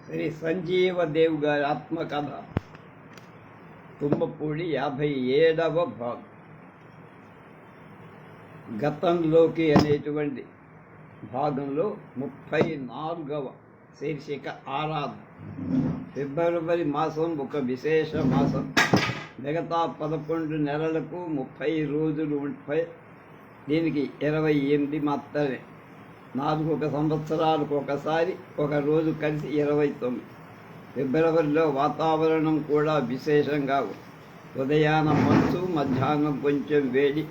శ్రీ సంజీవదేవ్ గారి ఆత్మకథ తుమ్మపూడి 57వ భాగం. గతంలోకి అనేటువంటి భాగంలో 34వ శీర్షిక ఆరాధన. ఫిబ్రవరి మాసం ఒక విశేష మాసం. మిగతా 11 నెలలకు 30 రోజులు ఉంటాయి. దీనికి 28 మాత్రమే. 4 సంవత్సరాలకు ఒకసారి ఒక రోజు కలిసి 29. ఫిబ్రవరిలో వాతావరణం కూడా విశేషంగా ఉంది. ఉదయాన మంచు, మధ్యాహ్నం కొంచెం వేడి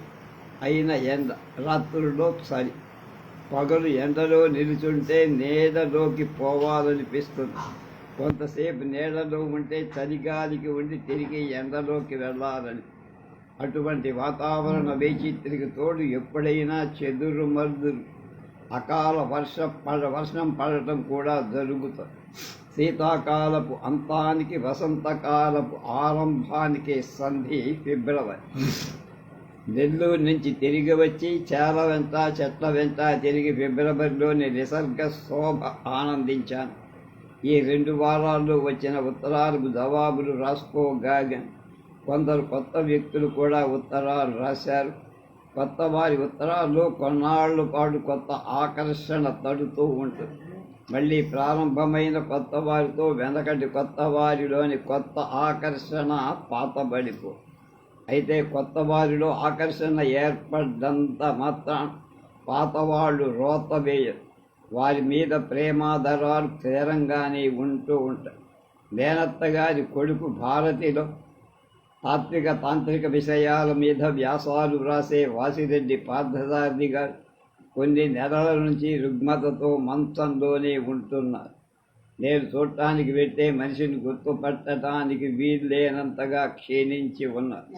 అయిన ఎండ, రాత్రుల్లో చలి. పగలు ఎండలో నిలుచుంటే నీడలోకి పోవాలనిపిస్తుంది. కొంతసేపు నీడలో ఉంటే చలిగాలికి ఉండి తిరిగి ఎండలోకి వెళ్ళాలని. అటువంటి వాతావరణ వైచిత్రికి తోడు ఎప్పుడైనా చెదురుమరుదులు అకాల వర్షం పడటం కూడా జరుగుతుంది. శీతాకాలపు అంతానికి వసంతకాలపు ఆరంభానికి సంధి ఫిబ్రవరి. నెల్లూరు నుంచి తిరిగి వచ్చి చేల వెంట చెట్ల వెంట తిరిగి ఫిబ్రవరిలోని నిసర్గ శోభ ఆనందించాను. ఈ 2 వారాల్లో వచ్చిన ఉత్తరాలకు జవాబులు రాసుకోగాను. కొందరు కొత్త వ్యక్తులు కూడా ఉత్తరాలు రాశారు. కొత్త వారి ఉత్తరాల్లో కొన్నాళ్ల పాటు కొత్త ఆకర్షణ తడుతూ ఉంటుంది. మళ్ళీ ప్రారంభమైన కొత్త వారితో వెనకటి కొత్త వారిలోని కొత్త ఆకర్షణ పాతబడిపో. అయితే కొత్త వారిలో ఆకర్షణ ఏర్పడ్డంత మాత్రం పాతవాళ్ళు రోత వేయరు. వారి మీద ప్రేమాదరాలు స్థిరంగానే ఉంటూ ఉంటాయి. మేనత్త గారి కొడుకు భారతిలో తాంత్రిక విషయాల మీద వ్యాసాలు వ్రాసే వాసిరెడ్డి పార్థసారథి గారు కొన్ని నెలల నుంచి రుగ్మతతో మంచంలోనే ఉంటున్నారు. నేను చూడటానికి వెళ్తే మనిషిని గుర్తుపట్టడానికి వీల్లేనంతగా క్షీణించి ఉన్నారు.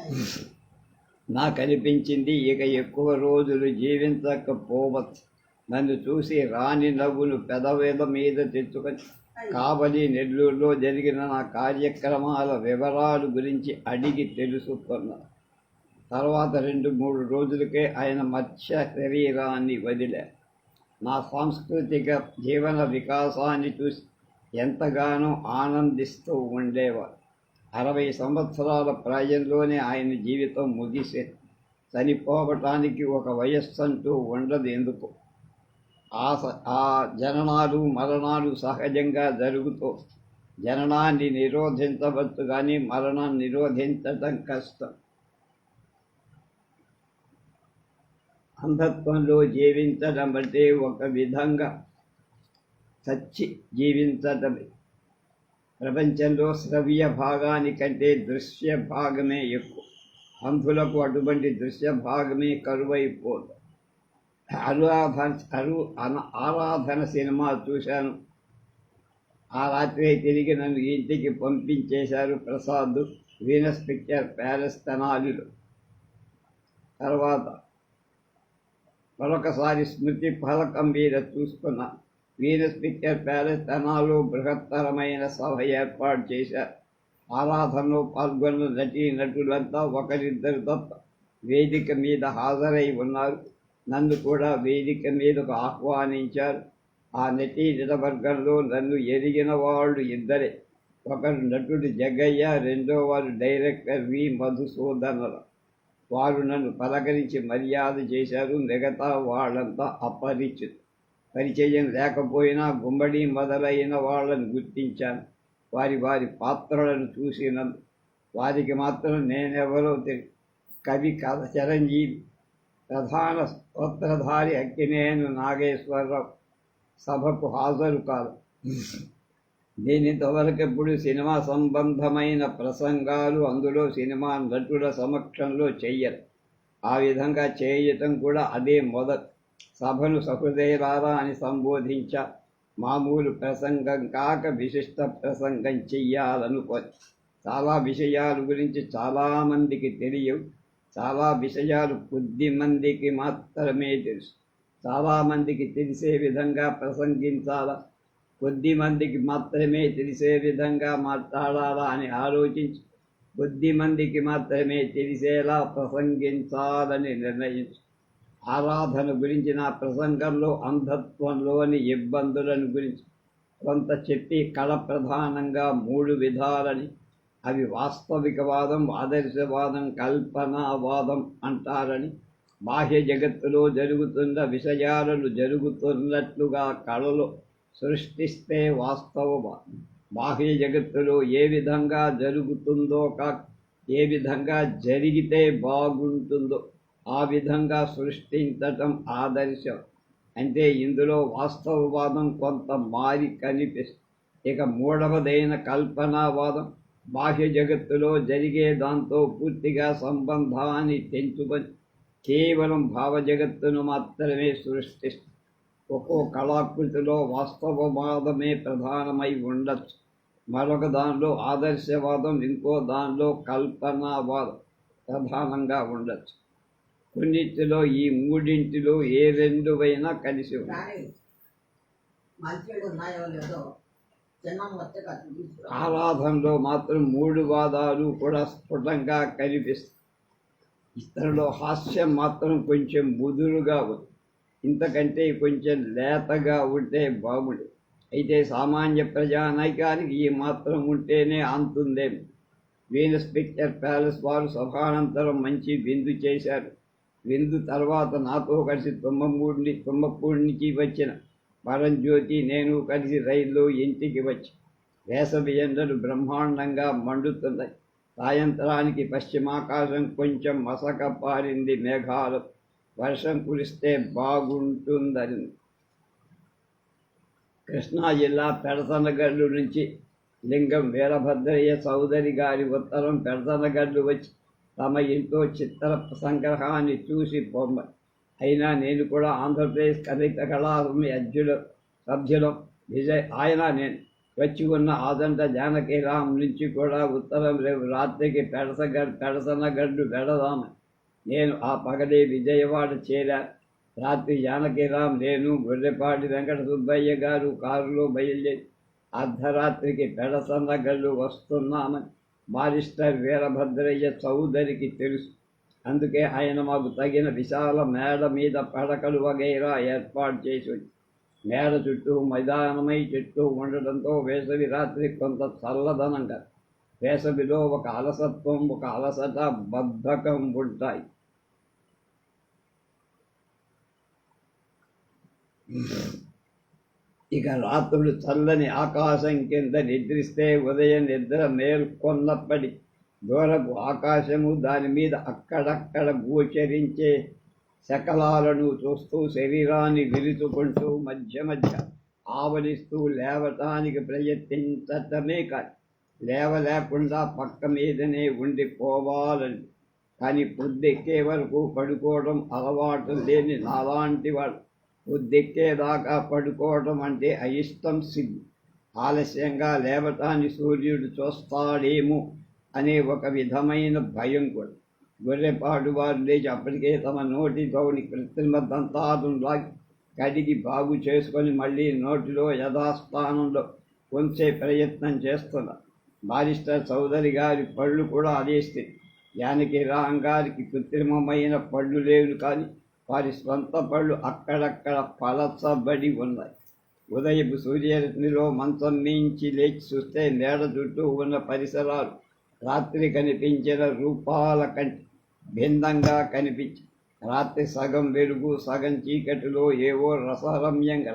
నాకు అనిపించింది ఇక ఎక్కువ రోజులు జీవించకపోవచ్చు. నన్ను చూసి రాని నవ్వును పెదవేల మీద తెచ్చుకొని కావలి, నెల్లూరులో జరిగిన నా కార్యక్రమాల వివరాలు గురించి అడిగి తెలుసుకున్నాను. తర్వాత 2-3 రోజులకే ఆయన మత్స్య శరీరాన్ని వదిలారు. నా సాంస్కృతిక జీవన వికాసాన్ని చూసి ఎంతగానో ఆనందిస్తూ ఉండేవారు. 60 సంవత్సరాల ప్రాయంలోనే ఆయన జీవితం ముగిసేది. చనిపోవటానికి ఒక వయస్సంటూ ఉండదు. ఎందుకు? ఆ జననాలు మరణాలు సహజంగా జరుగుతూ, జననాన్ని నిరోధించవచ్చు కానీ మరణాన్ని నిరోధించటం కష్టం. అంధత్వంలో జీవించడం అంటే ఒక విధంగా చచ్చి జీవించటమే. ప్రపంచంలో శ్రవ్య భాగానికంటే దృశ్య భాగమే ఎక్కువ. అంధులకు అటువంటి దృశ్య భాగమే కరువైపోదు. ఆరాధన సినిమా చూశాను. ఆ రాత్రి తిరిగి నన్ను ఇంటికి పంపించేశారు ప్రసాద్. వీనస్ పిక్చర్ ప్యాలెస్ తెనాలిలో. తర్వాత మరొకసారి స్మృతి ఫలకం మీద చూసుకున్న వీనస్ పిక్చర్ ప్యాలెస్ తెనాలిలో బృహత్తరమైన సభ ఏర్పాటు చేశారు. ఆరాధనలో పాల్గొన్న నటులంతా ఒకరిద్దరు తప్ప వేదిక మీద హాజరై ఉన్నారు. నన్ను కూడా వేదిక మీదకు ఆహ్వానించారు. ఆ నటీనటవర్గంలో నన్ను ఎరిగిన వాళ్ళు ఇద్దరే. ఒకరు నటుడు జగ్గయ్య, రెండో వారు డైరెక్టర్ వి మధుసూదనరావు. వారు నన్ను పలకరించి మర్యాద చేశారు. మిగతా వాళ్ళంతా అపరిచితులు. పరిచయం లేకపోయినా గుమ్మడి మొదలైన వాళ్ళని గుర్తించాను. వారి పాత్రలను చూసినందు వారికి మాత్రం నేనెవరో తెలియదు. కవి కథ చిరంజీవి, ప్రధాన స్తోత్రధారి అక్కినేని నాగేశ్వరరావు సభకు హాజరు కాదు. దీనింతవరకెప్పుడు సినిమా సంబంధమైన ప్రసంగాలు అందులో సినిమా నటుల సమక్షంలో చెయ్యరు. ఆ విధంగా చేయటం కూడా అదే మొదటి. సభను సహృదయులారా అని సంబోధించా. మామూలు ప్రసంగం కాక విశిష్ట ప్రసంగం చెయ్యాలనుకోని. చాలా విషయాల గురించి చాలామందికి తెలియవు. చాలా విషయాలు కొద్ది మందికి మాత్రమే తెలుసు. చాలామందికి తెలిసే విధంగా ప్రసంగించాలా, కొద్ది మందికి మాత్రమే తెలిసే విధంగా మాట్లాడాలా అని ఆలోచించి కొద్ది మందికి మాత్రమే తెలిసేలా ప్రసంగించాలని నిర్ణయించు. ఆరాధన గురించి నా ప్రసంగంలో అంధత్వంలోని ఇబ్బందులను గురించి కొంత చెప్పి కళ ప్రధానంగా 3 విధాలని, అవి వాస్తవికవాదం, ఆదర్శవాదం, కల్పనావాదం అంటారని, బాహ్య జగత్తులో జరుగుతున్న విషయాలను జరుగుతున్నట్లుగా కళలో సృష్టిస్తే వాస్తవవాదం. బాహ్య జగత్తులో ఏ విధంగా జరుగుతుందో ఏ విధంగా జరిగితే బాగుంటుందో ఆ విధంగా సృష్టించటం ఆదర్శం. అంటే ఇందులో వాస్తవవాదం కొంత మారి కనిపిస్తుంది. ఇక మూడవదైన కల్పనావాదం బాహ్య జగత్తులో జరిగే దాంతో పూర్తిగా సంబంధాన్ని తెంచుకొని కేవలం భావ జగత్తును మాత్రమే సృష్టిస్తుంది. ఒక్కో కళాకృతిలో వాస్తవవాదమే ప్రధానమై ఉండొచ్చు, మరొక దానిలో ఆదర్శవాదం, ఇంకో దానిలో కల్పనావాదం ప్రధానంగా ఉండొచ్చు. కొన్నిటిలో ఈ మూడింటిలో ఏ రెండువైనా కలిసి ఉంటాయి. ఆరాధనలో మాత్రం 3 వాదాలు కూడా స్ఫుటంగా కనిపిస్తాయి. ఇతరులో హాస్యం మాత్రం కొంచెం ముదురుగా ఉంది, ఇంతకంటే కొంచెం లేతగా ఉంటే బాగుండు. అయితే సామాన్య ప్రజానైకానికి ఈ మాత్రం ఉంటేనే అంతుందేమో. వీనస్ పిక్చర్ ప్యాలెస్ వారు సభానంతరం మంచి విందు చేశారు. విందు తర్వాత నాతో కలిసి తుమ్మపూడి నుంచి వచ్చిన పరంజ్యోతి, నేను కలిసి రైల్లో ఇంటికి వచ్చి వేసవి ఎండలు బ్రహ్మాండంగా మండుతున్నాయి. సాయంత్రానికి పశ్చిమాకాశం కొంచెం మసక పారింది, మేఘాలు వర్షం కురిస్తే బాగుంటుందని. కృష్ణా జిల్లా పెడతనగల్లు నుంచి లింగం వీరభద్రయ్య చౌదరి గారి ఉత్తరం. పెడతనగల్లు వచ్చి తమ ఇంట్లో చిత్ర సంగ్రహాన్ని చూసి బొమ్మ. అయినా నేను కూడా ఆంధ్రప్రదేశ్ కవిత కళాకారుని సభ్యులం ఆయన నేను వచ్చి ఉన్న ఆదంట జానకీరాం నుంచి కూడా ఉత్తరం రేపు రాత్రికి పెడతనగడ్డు వెడదామని. నేను ఆ పగలే విజయవాడ చేరా. రాత్రి జానకీరాం, నేను, గొర్రెపాటి వెంకట సుబ్బయ్య గారు కారులో బయలుదేరి అర్ధరాత్రికి పెడతనగడ్డు వస్తున్నామని బారిస్టర్ వీరభద్రయ్య చౌదరికి తెలుసు. అందుకే ఆయన మాకు తగిన విశాల మేడ మీద పడకలు వగైరా ఏర్పాటు చేసి మేడ చుట్టూ మైదానమై చెట్టు ఉండడంతో వేసవి రాత్రి కొంత చల్లదనంగా, వేసవిలో ఒక అలసత్వం, ఒక అలసట, బద్ధకం ఉంటాయి. ఇక రాత్రులు చల్లని ఆకాశం కింద నిద్రిస్తే ఉదయం నిద్ర మేల్కొన్నప్పటి దూరపు ఆకాశము, దాని మీద అక్కడక్కడ గోచరించే శకలాలను చూస్తూ శరీరాన్ని విరుచుకుంటూ మధ్య మధ్య ఆవలిస్తూ లేవటానికి ప్రయత్నించటమే కాదు, లేవలేకుండా పక్క మీదనే ఉండిపోవాలని. కానీ పొద్దెక్కే వరకు పడుకోవడం అలవాటు లేని నాలాంటి వాడు పొద్దెక్కేదాకా పడుకోవడం అంటే అయిష్టం, సిగ్గు. ఆలస్యంగా లేవటాన్ని సూర్యుడు చూస్తాడేమో అనే ఒక విధమైన భయం కూడా. గొర్రెపాటు వారు లేచి అప్పటికే తమ నోటి గౌని కృత్రిమ దంతాలను లాగి కడిగి బాగు చేసుకొని మళ్ళీ నోటిలో యథాస్థానంలో ఉంచే ప్రయత్నం చేస్తున్నారు. బారిస్టర్ చౌదరి గారి పళ్ళు కూడా అదే స్థితి. జానకీరాం గారికి కృత్రిమమైన పళ్ళు లేవు, కానీ వారి స్వంత పళ్ళు అక్కడక్కడ పలచబడి ఉన్నాయి. ఉదయపు సూర్యరశ్మిలో మంచం మించి లేచి చూస్తే మేడ చుట్టూ ఉన్న పరిసరాలు రాత్రి కనిపించిన రూపాల కంటే భిన్నంగా కనిపించి, రాత్రి సగం వెలుగు సగం చీకటిలో ఏవో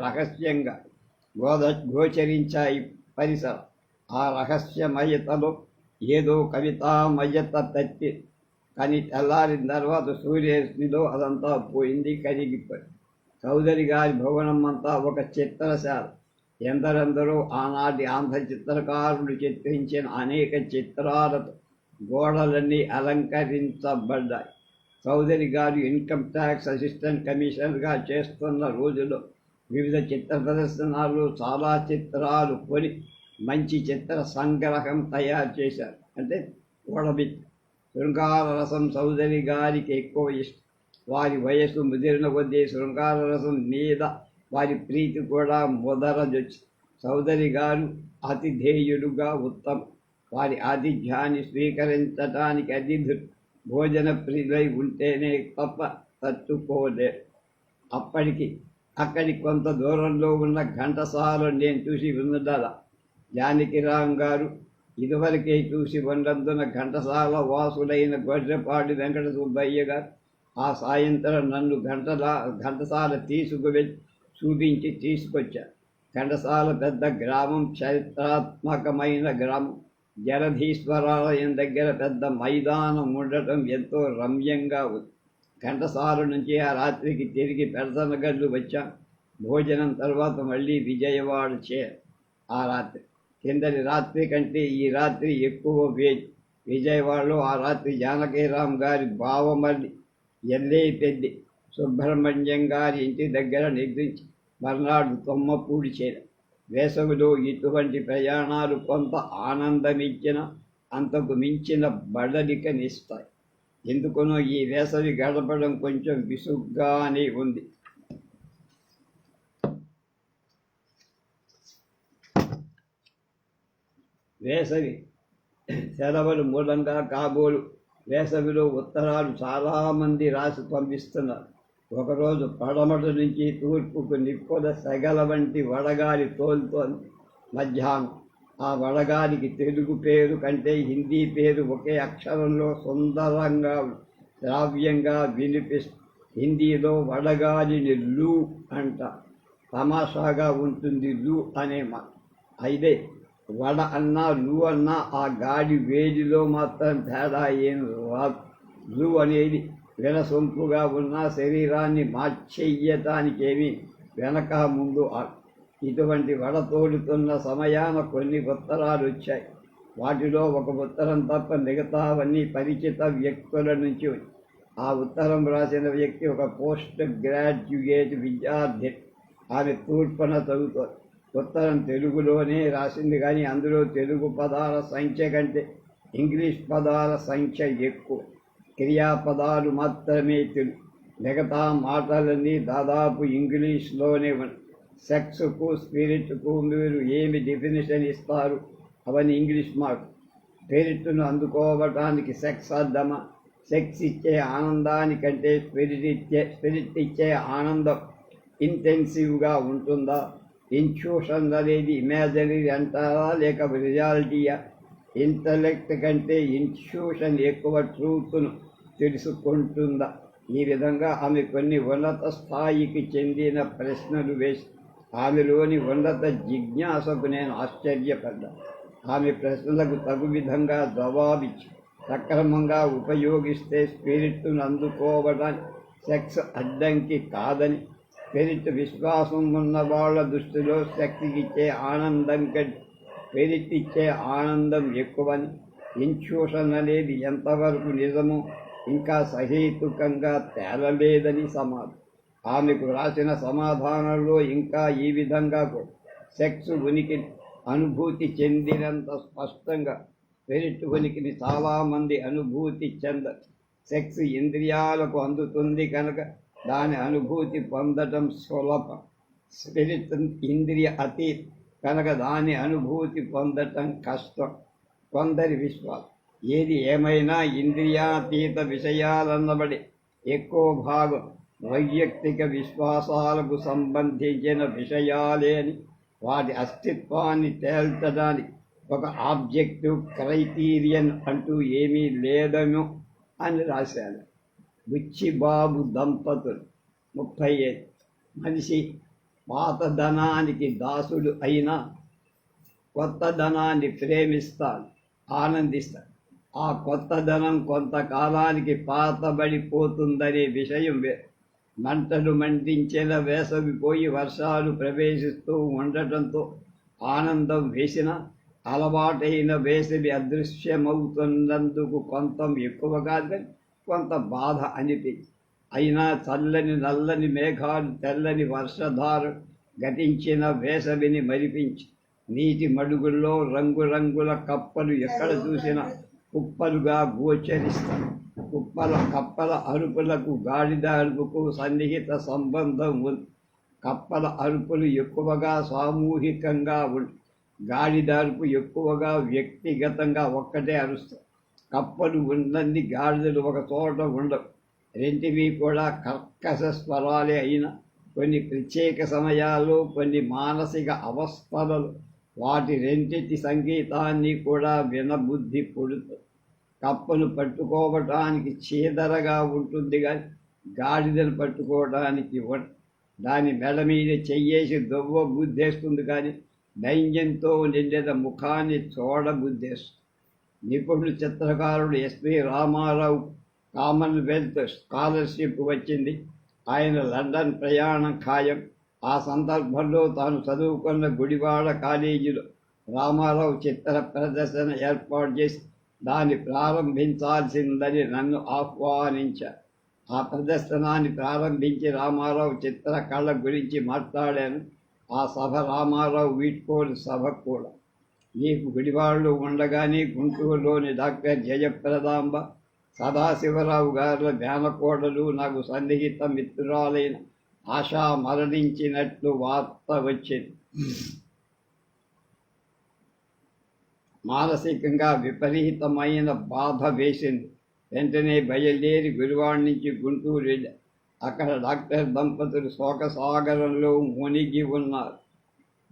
రహస్యంగా గోచరించాయి పరిసరం. ఆ రహస్యమయతలో ఏదో కవితామయత తట్టి, కానీ తెల్లారిన తర్వాత సూర్యరశ్మిలో అదంతా పోయింది, కరిగిపోయింది. చౌదరి గారి భవనం అంతా ఒక చిత్రశాల. ఎందరెందరో ఆనాటి ఆంధ్ర చిత్రకారులు చిత్రించిన అనేక చిత్రాలతో గోడలన్నీ అలంకరించబడ్డాయి. చౌదరి గారు ఇన్కమ్ ట్యాక్స్ అసిస్టెంట్ కమిషనర్గా చేస్తున్న రోజుల్లో వివిధ చిత్ర ప్రదర్శనలు చాలా చిత్రాలు కొని మంచి చిత్ర సంగ్రహం తయారు చేశారు. అంటే కూడబెట్టి. శృంగార రసం చౌదరి గారికి ఎక్కువ ఇష్టం. వారి వయస్సు ముదిరిన కొద్దీ శృంగార రసం మీద వారి ప్రీతి కూడా ముదరజొచ్చి, చౌదరి గారు ఆతిథేయుడుగా ఉత్తమం. వారి ఆతిథ్యాన్ని స్వీకరించటానికి అతిథులు భోజన ప్రియులై ఉంటేనే తప్ప తట్టుకోలేరు. అప్పటికి అక్కడికి కొంత దూరంలో ఉన్న ఘంటసాల నేను చూసి ఉన్నదాల జానకిరాం గారు ఇదివరకే చూసి ఉన్నందున ఘంటసాల వాసుడైన గొర్రెపాటి వెంకట సుబ్బయ్య గారు ఆ సాయంత్రం నన్ను ఘంటసాల తీసుకువెళ్ళి చూపించి తీసుకొచ్చారు. ఘంటసాల పెద్ద గ్రామం, చరిత్రాత్మకమైన గ్రామం. జలధీశ్వరాలయం దగ్గర పెద్ద మైదానం ఉండటం ఎంతో రమ్యంగా ఉంది. ఘంటసాల నుంచి ఆ రాత్రికి తిరిగి పెడతనగడ్డు వచ్చాం. భోజనం తర్వాత మళ్ళీ విజయవాడ ఆ రాత్రి కిందటి రాత్రి కంటే ఈ రాత్రి ఎక్కువ వేడి. విజయవాడలో ఆ రాత్రి జానకీరాం గారి బావమల్లి ఎల్లేపెద్ది సుబ్రహ్మణ్యం గారి ఇంటి దగ్గర నిద్రించి మర్నాడు తొమ్మపూడి వేసవిలో ఇటువంటి ప్రయాణాలు కొంత ఆనందమిచ్చిన అంతకు మించిన బడలికనిస్తాయి. ఎందుకనో ఈ వేసవి గడపడం కొంచెం విసుగ్గానే ఉంది. వేసవి సెలవులు మూలంగా కాబోలు వేసవిలో ఉత్తరాలు చాలామంది రాసి పంపిస్తున్నారు. ఒకరోజు పడమట నుంచి తూర్పుకు నిప్పుల సెగల వంటి వడగాలి తోలుతోంది. మధ్యాహ్నం ఆ వడగాలికి తెలుగు పేరు కంటే హిందీ పేరు ఒకే అక్షరంలో సుందరంగా శ్రావ్యంగా హిందీలో వడగాలిని లూ అంట. తమాషాగా ఉంటుంది లూ అనే మాట. అయితే వడ అన్నా లూ అన్నా ఆ గాలి వేడిలో మాత్రం తేడా ఏం రాదు. లూ అనేది వినసొంపుగా ఉన్న శరీరాన్ని మార్చెయ్యటానికేమీ వెనక ముందు ఇటువంటి వడ తోడుతున్న సమయాన కొన్ని ఉత్తరాలు వచ్చాయి. వాటిలో ఒక ఉత్తరం తప్ప మిగతావన్నీ పరిచిత వ్యక్తుల నుంచి వచ్చాయి. ఆ ఉత్తరం రాసిన వ్యక్తి ఒక పోస్ట్ గ్రాడ్యుయేట్ విద్యార్థి. ఆమె తూర్పున చదువుతోంది. ఉత్తరం తెలుగులోనే రాసింది, కానీ అందులో తెలుగు పదాల సంఖ్య కంటే ఇంగ్లీష్ పదాల సంఖ్య ఎక్కువ. క్రియాపదాలు మాత్రమే తెలుగు. మిగతా మాటలన్నీ దాదాపు ఇంగ్లీష్లోనే ఉన్నాయి. సెక్స్కు స్పిరిట్కు మీరు ఏమి డెఫినేషన్ ఇస్తారు? అవన్నీ ఇంగ్లీష్ మాట. స్పిరిట్ను అందుకోవటానికి సెక్స్ అర్థమా? సెక్స్ ఇచ్చే ఆనందానికంటే స్పిరిట్ ఇచ్చే ఆనందం ఇంటెన్సివ్గా ఉంటుందా? ఇన్ట్యూషన్ అనేది ఇమాజినరీ అంటారా లేక రియాలిటీయా? ఇంటలెక్ట్ కంటే ఇన్ట్యూషన్ ఎక్కువ ట్రూత్ను తెలుసుకుంటుందా? ఈ విధంగా ఆమె కొన్ని ఉన్నత స్థాయికి చెందిన ప్రశ్నలు వేసి ఆమెలోని ఉన్నత జిజ్ఞాసకు నేను ఆశ్చర్యపడ్డా. ఆమె ప్రశ్నలకు తగు విధంగా జవాబిచ్చి సక్రమంగా ఉపయోగిస్తే స్పిరిట్ను అందుకోవడానికి సెక్స్ అడ్డంకి కాదని, స్పిరిట్ విశ్వాసం ఉన్న వాళ్ళ దృష్టిలో శక్తికి ఇచ్చే ఆనందం కంటే స్పిరిట్ ఇచ్చే ఆనందం ఎక్కువని, ఇన్ట్యూషన్ అనేది ఎంతవరకు నిజమో ఇంకా సహేతుకంగా తేలలేదని సమాధానం. ఆమెకు రాసిన సమాధానంలో ఇంకా ఈ విధంగా సెక్స్ ఉనికి అనుభూతి చెందినంత స్పష్టంగా స్పిరిట్ ఉనికిని చాలామంది అనుభూతి చెందరు. సెక్స్ ఇంద్రియాలకు అందుతుంది కనుక దాని అనుభూతి పొందటం సులభం. స్పిరిట్ ఇంద్రియ అతీత కనుక దాని అనుభూతి పొందటం కష్టం. కొందరి విశ్వాసం. ఏది ఏమైనా ఇంద్రియాతీత విషయాలన్నబడి ఎక్కువ భాగం వైయక్తిక విశ్వాసాలకు సంబంధించిన విషయాలే అని, వాటి అస్తిత్వాన్ని తేల్చడానికి ఒక ఆబ్జెక్టివ్ క్రైటీరియన్ అంటూ ఏమీ లేదను అని రాశాడు. బుచ్చిబాబు దంపతులు 35. మనిషి పాతదనానికి దాసుడు అయినా కొత్తదనాన్ని ప్రేమిస్తాడు, ఆనందిస్తాడు. ఆ కొత్తదనం కొంతకాలానికి పాతబడిపోతుందనే విషయం మంటలు మండించిన వేసవి పోయి వర్షాలు ప్రవేశిస్తూ ఉండటంతో ఆనందం వేసిన అలవాటైన వేసవి అదృశ్యమవుతున్నందుకు కొంత ఎక్కువగా కొంత బాధ అనిపించి, అయినా చల్లని నల్లని మేఘాలు తెల్లని వర్షధారు గతించిన వేసవిని మరిపించి నీటి మడుగుల్లో రంగురంగుల కప్పలు ఎక్కడ చూసినా కుప్పలుగా గోచరిస్తాయి. కప్పల అరుపులకు గాడిద అరుపుకు సన్నిహిత సంబంధం ఉంది. కప్పల అరుపులు ఎక్కువగా సామూహికంగా ఉంది. గాడిద అరుపు ఎక్కువగా వ్యక్తిగతంగా ఒక్కటే అరుస్తాయి. కప్పలు ఉన్నన్ని గాడిదలు ఒక చోట ఉండవు. రెంటివి కూడా కర్కశ స్వరాలే అయినా కొన్ని ప్రత్యేక సమయాలు, కొన్ని మానసిక అవస్థలు, వాటి రెండింటి సంగీతాన్ని కూడా వినబుద్ధి పుడుతుంది. కప్పను పట్టుకోవటానికి చీదరగా ఉంటుంది కానీ గాడిదను పట్టుకోవడానికి దాని మెడ మీద చెయ్యేసి దొవ్వ బుద్ధేస్తుంది కానీ దైన్యంతో నిండిన ముఖాన్ని చూడబుద్ధేస్తుంది. నిపుణుడు చిత్రకారుడు ఎస్పి రామారావు కామన్వెల్త్ స్కాలర్షిప్ వచ్చింది. ఆయన లండన్ ప్రయాణం ఖాయం. ఆ సందర్భంలో తాను చదువుకున్న గుడివాడ కాలేజీలో రామారావు చిత్ర ప్రదర్శన ఏర్పాటు చేసి దాన్ని ప్రారంభించాల్సిందని నన్ను ఆహ్వానించారు. ఆ ప్రదర్శనాన్ని ప్రారంభించి రామారావు చిత్రకళ గురించి మాట్లాడాను. ఆ సభ రామారావు వీడ్కోలు సభ కూడా. నీకు గుడివాడలో ఉండగానే గుంటూరులోని డాక్టర్ జయప్రదాంబ సదాశివరావు గారి మేనకోడలు, నాకు సన్నిహిత మిత్రురాలైన ఆశా మరణించినట్లు వార్త వచ్చింది. మానసికంగా విపరీతమైన బాధ వేసింది. వెంటనే బయలుదేరి గుడివాడ నుంచి గుంటూరు వెళ్ళి అక్కడ డాక్టర్ దంపతులు శోకసాగరంలో మునిగి ఉన్నారు.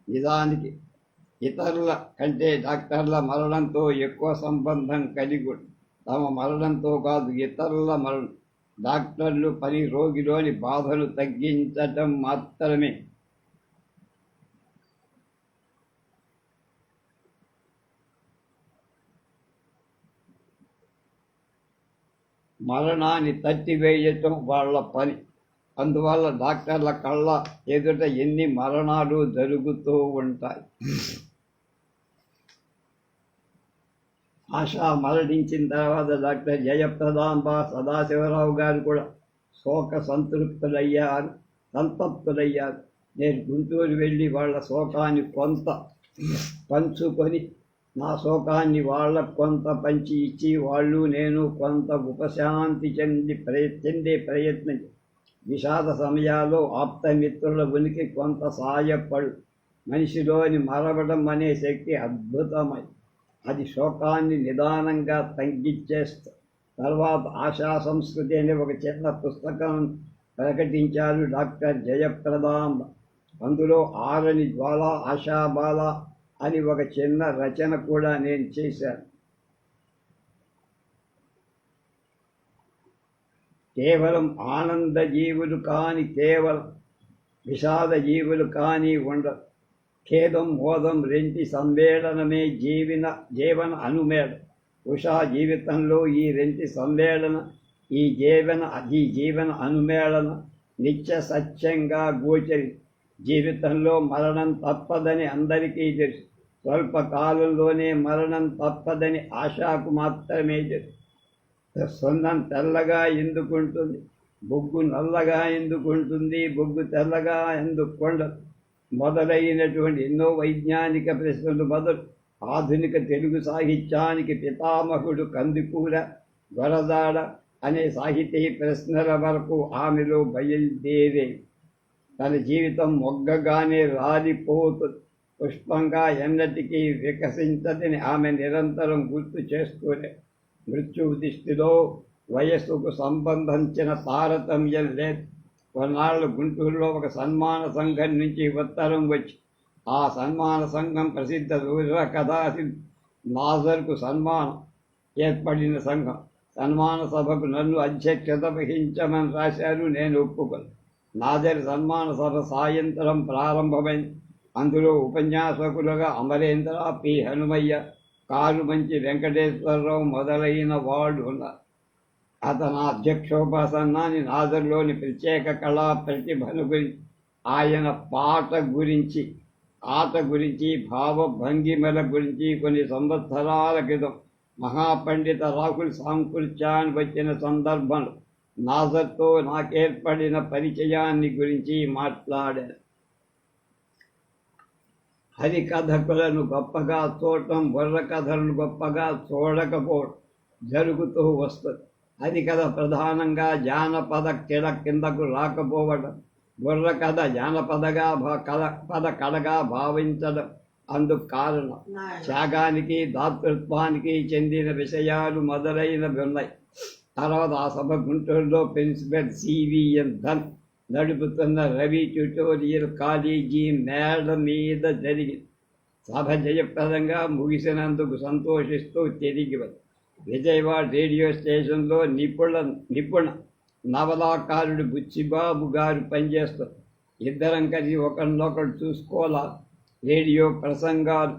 నిజానికి ఇతరుల కంటే డాక్టర్ల మరణంతో ఎక్కువ సంబంధం కలిగి తమ మరణంతో కాదు, ఇతరుల మరణం. డాక్టర్లు పని రోగిలోని బాధను తగ్గించటం మాత్రమే. మరణాన్ని తట్టివేయటం వాళ్ళ పని. అందువల్ల డాక్టర్ల కళ్ళ ఎదుట ఎన్ని మరణాలు జరుగుతూ ఉంటాయి. ఆశా మరణించిన తర్వాత డాక్టర్ జయప్రదాంబ సదాశివరావు గారు కూడా శోక సంతప్తులయ్యారు. నేను గుంటూరు వెళ్ళి వాళ్ళ శోకాన్ని కొంత పంచుకొని నా శోకాన్ని వాళ్ళకు కొంత పంచి ఇచ్చి వాళ్ళు నేను కొంత ఉపశాంతి చెందే ప్రయత్నం. విషాద సమయాల్లో ఆప్తమిత్రుల ఉనికి కొంత సాయపడు. మనిషిలోని మరవడం అనే శక్తి అద్భుతమై అది శోకాన్ని నిదానంగా తగ్గించేస్తుంది. తర్వాత ఆశా సంస్కృతి అనే ఒక చిన్న పుస్తకం ప్రకటించారు డాక్టర్ జయప్రదాంబ. అందులో ఆరని జ్వాల ఆశాబాల అని ఒక చిన్న రచన కూడా నేను చేశాను. కేవలం ఆనంద జీవులు కాని, కేవలం విషాద జీవులు కానీ ఉండరు. ఖేదం మోదం రెంటి సమ్మేళనమే జీవన అనుమేళ. ఉషా జీవితంలో ఈ రెంటి సమ్మేళన, ఈ జీవన అనుమేళన నిత్య సత్యంగా గోచరి. జీవితంలో మరణం తప్పదని అందరికీ తెలుసు. స్వల్పకాలంలోనే మరణం తప్పదని ఆశాకు మాత్రమే తెలుసు. సున్నం తెల్లగా ఎందుకుంటుంది, బొగ్గు నల్లగా ఎందుకుంటుంది, బొగ్గు తెల్లగా ఎందుకుండదు మొదలైనటువంటి ఎన్నో వైజ్ఞానిక ప్రశ్నలు మొదలు ఆధునిక తెలుగు సాహిత్యానికి పితామహుడు కందుకూర, గొరదాడ అనే సాహితీ ప్రశ్నల వరకు ఆమెలో బయలుదేరే. తన జీవితం మొగ్గగానే రాలిపోతుంది, పుష్పంగా ఎన్నటికీ వికసించదని ఆమె నిరంతరం గుర్తు చేస్తూనే మృత్యువు దృష్టిలో వయస్సుకు సంబంధించిన తారతమ్యం లేదు. కొన్నాళ్ళు గుంటూరులో ఒక సన్మాన సంఘం నుంచి ఉత్తరం వచ్చి ఆ సన్మాన సంఘం ప్రసిద్ధ కథాసి నాజర్కు సన్మానం ఏర్పడిన సంఘం. సన్మాన సభకు నన్ను అధ్యక్షత వహించమని రాశారు. నేను ఒప్పుకోను. నాజర్ సన్మాన సభ సాయంత్రం ప్రారంభమైంది. అందులో ఉపన్యాసకులుగా అమరేంద్ర, పి హనుమయ్య, కారుమంచి వెంకటేశ్వరరావు మొదలైన వాళ్ళు ఉన్నారు. అతను అధ్యక్షోపాసనాన్ని నాజర్లోని ప్రత్యేక కళా ప్రతిభను గురించి, ఆయన ఆట గురించి భావభంగిమల గురించి కొన్ని సంవత్సరాల క్రితం మహాపండిత రాహుల్ సాంకృత్యాన్ని వచ్చిన సందర్భంలో నాజర్తో నాకేర్పడిన పరిచయాన్ని గురించి మాట్లాడారు. హరికథకులను గొప్పగా చూడటం, బుర్ర కథలను గొప్పగా చూడకపోవడం జరుగుతూ వస్తుంది. హరికథ ప్రధానంగా జానపద కిందకు రాకపోవడం, బుర్ర కథ జానపదగా కళగా భావించడం అందుకు కారణం. త్యాగానికి, దాతృత్వానికి చెందిన విషయాలు మొదలైనవి ఉన్నాయి. తర్వాత ఆ సభ గుంటూరులో ప్రిన్సిపల్ సివిఎన్ ధన్ నడుపుతున్న రవి ట్యుటోరియల్ కాలేజీ మేడ మీద జరిగింది. సభ జయప్రదంగా ముగిసినందుకు సంతోషిస్తూ తిరిగి విజయవాడ రేడియో స్టేషన్లో నిపుణ నవలాకారుడు బుచ్చిబాబు గారు పనిచేస్తారు. ఇద్దరం కలిసి ఒకరినొకరు చూసుకోవాలా. రేడియో ప్రసంగాలు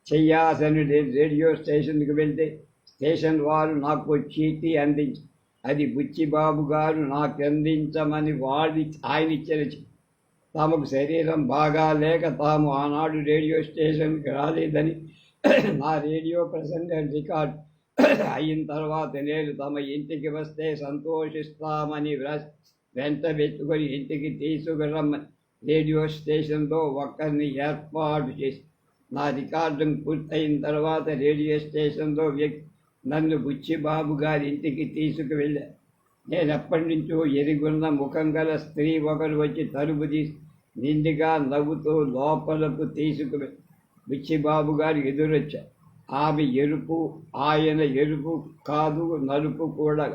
చెయ్యాల్సిన రేడియో స్టేషన్కి వెళ్తే స్టేషన్ వారు నాకు చీటీ అందించి అది బుచ్చిబాబు గారు నాకు అందించమని ఆయన ఇచ్చిన. తమకు శరీరం బాగా లేక తాము ఆనాడు రేడియో స్టేషన్కి రాలేదని నా రేడియో ప్రసంగం రికార్డ్ అయిన తర్వాత నేను తమ ఇంటికి వస్తే సంతోషిస్తామని వెంట పెట్టుకొని ఇంటికి తీసుకురమ్మని రేడియో స్టేషన్లో ఒక్కరిని ఏర్పాటు చేసి నా రికార్డింగ్ పూర్తయిన తర్వాత రేడియో స్టేషన్లో నన్ను బుచ్చిబాబు గారి ఇంటికి తీసుకువెళ్ళాను. నేను ఎప్పటి నుంచో ఎరుగున్న ముఖం గల స్త్రీ ఒకరు వచ్చి తలుపు తీసి నిండుగా నవ్వుతూ లోపలకు తీసుకువెళ్ళి బుచ్చిబాబు గారు ఎదురొచ్చారు. ఆమె ఎరుపు, ఆయన ఎరుపు కాదు నలుపు కూడా.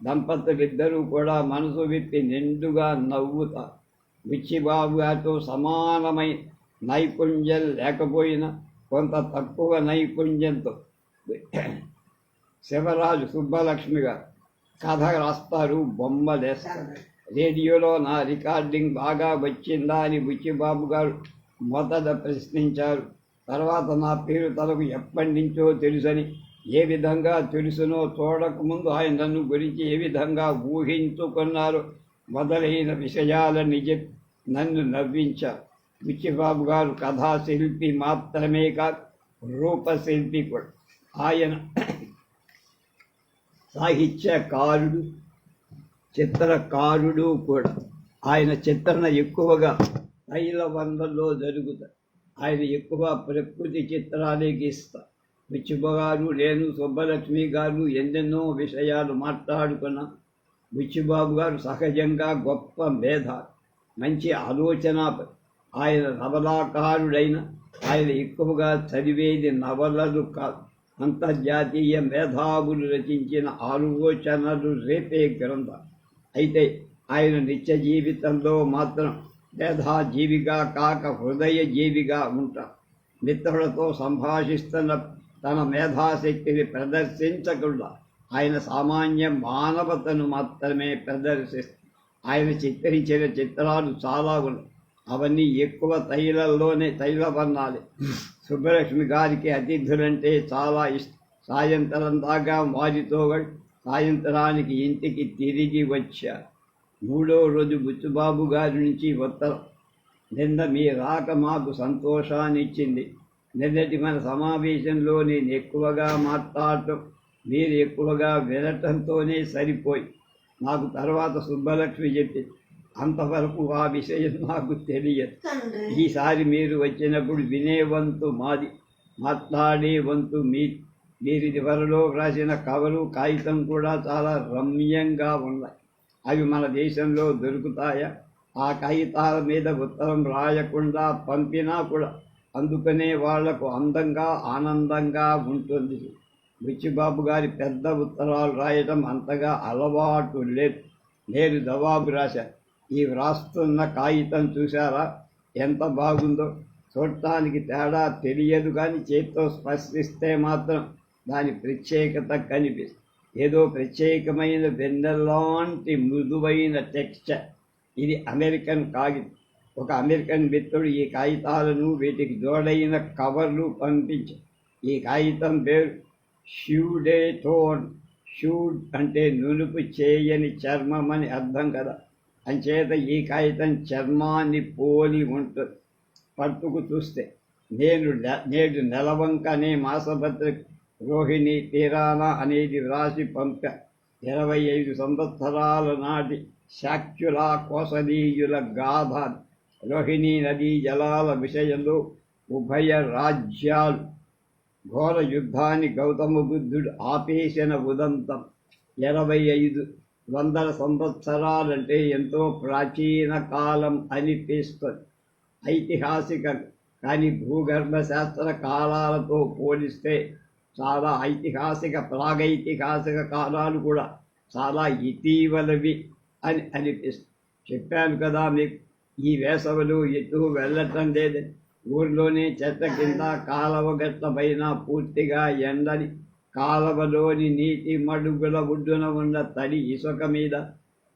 దంపతులిద్దరూ కూడా మనసు విప్పి నిండుగా నవ్వుతారు. బుచ్చిబాబు గారితో సమానమైన నైపుణ్యం లేకపోయినా కొంత తక్కువ నైపుణ్యంతో శివరాజు సుబ్బలక్ష్మి గారు కథ రాస్తారు, బొమ్మలేస్తారు. రేడియోలో నా రికార్డింగ్ బాగా వచ్చిందా అని బుచ్చిబాబు గారు మొదట ప్రశ్నించారు. తర్వాత నా పేరు తనకు ఎప్పటి నుంచో తెలుసని, ఏ విధంగా తెలుసునో, చూడకముందు ఆయన నన్ను గురించి ఏ విధంగా ఊహించుకున్నారో మొదలైన విషయాలని చెప్పి నన్ను నవ్వించారు. బుచ్చిబాబు గారు కథాశిల్పి మాత్రమే కాదు, రూపశిల్పి కూడా. ఆయన సాహిత్యకారుడు, చిత్రకారుడు కూడా. ఆయన చిత్రణ ఎక్కువగా తైలవనంలో జరుగుతాయి. ఆయన ఎక్కువ ప్రకృతి చిత్రాలే గీస్తారు. బుచ్చిబాబు గారు, నేను, సుబ్బలక్ష్మి గారు ఎన్నెన్నో విషయాలు మాట్లాడుకున్నాం. బుచ్చిబాబు గారు సహజంగా గొప్ప మేధావి, మంచి ఆలోచన. ఆయన నవలాకారుడైన ఆయన ఎక్కువగా చదివేది నవలలు కాదు, అంతర్జాతీయ మేధావులు రచించిన ఆలోచనలు రేపే గ్రంథం. అయితే ఆయన నిత్య జీవితంలో మాత్రం మేధాజీవిగా కాక హృదయ జీవిగా ఉంటారు. మిత్రులతో సంభాషిస్తున్న తన మేధాశక్తిని ప్రదర్శించకుండా ఆయన సామాన్య మానవతను మాత్రమే ప్రదర్శిస్తారు. ఆయన చిత్రించిన చిత్రాలు చాలా ఉన్నాయి. అవన్నీ ఎక్కువ తైలవర్ణాలే. సుబ్బలక్ష్మి గారికి అతిథులంటే చాలా ఇష్టం. సాయంత్రం దాకా వారితో సాయంత్రానికి ఇంటికి తిరిగి వచ్చారు. 3వ రోజు బుచ్చిబాబు గారి నుంచి ఉత్తరం. నిన్న మీ రాక మాకు సంతోషాన్ని ఇచ్చింది. నిన్నటి మన సమావేశంలో నేను ఎక్కువగా మాట్లాడటం, మీరు ఎక్కువగా వినటంతోనే సరిపోయి నాకు తర్వాత సుబ్బలక్ష్మి చెప్పింది. అంతవరకు ఆ విషయం నాకు తెలియదు. ఈసారి మీరు వచ్చినప్పుడు వినే వంతు మాది, మాట్లాడే వంతు మీరు త్వరలో రాసిన కవలు, కాగితం కూడా చాలా రమ్యంగా ఉన్నాయి. అవి మన దేశంలో దొరుకుతాయా? ఆ కాగితాల మీద ఉత్తరం రాయకుండా పంపినా కూడా అందుకనే వాళ్లకు అందంగా, ఆనందంగా ఉంటుంది. బుచ్చిబాబు గారి పెద్ద ఉత్తరాలు రాయటం అంతగా అలవాటు లేదు. నేను జవాబు రాశాను. ఈ వ్రాస్తున్న కాగితం చూశారా ఎంత బాగుందో? చూడటానికి తేడా తెలియదు, కానీ చేతితో స్పర్శిస్తే మాత్రం దాని ప్రత్యేకత కనిపిస్తుంది. ఏదో ప్రత్యేకమైన వెన్నెలాంటి మృదువైన టెక్స్చర్. ఇది అమెరికన్ కాగితం. ఒక అమెరికన్ మిత్రుడు ఈ కాగితాలను వీటికి జోడైన కవర్లు పంపించారు. ఈ కాగితం పేరు షూడేటోన్. షూడ్ అంటే నునుపు చేయని చర్మం అని అర్థం కదా. అంచేత ఈ కాగితం చర్మాన్ని పోలి ఉంటుంది. పట్టుకు చూస్తే నేడు నెలవంక అనే మాసపత్రిక రోహిణి తీరానా అనేది వ్రాసి పంపా. 25 సంవత్సరాల నాటి శాక్యుల కోసదీయుల గాథ. రోహిణీ నదీ జలాల విషయంలో ఉభయ రాజ్యాలు ఘోర యుద్ధాన్ని గౌతమ బుద్ధుడు ఆపేసిన ఉదంతం. 2500 సంవత్సరాలంటే ఎంతో ప్రాచీన కాలం అనిపిస్తుంది. ఐతిహాసిక, కానీ భూగర్భ శాస్త్ర కాలాలతో పోలిస్తే చాలా ప్రాగైతిహాసిక కాలాలు కూడా చాలా ఇటీవలవి అని అనిపిస్తుంది. చెప్పాను కదా మీకు, ఈ వేసవులు ఎటు వెళ్ళటం లేదు. ఊర్లోనే చెత్త కింద కాలవ గట్ల పైన పూర్తిగా ఎండని కాలవలోని నీటి మడుగుల ఒడ్డున ఉన్న తడి ఇసుక మీద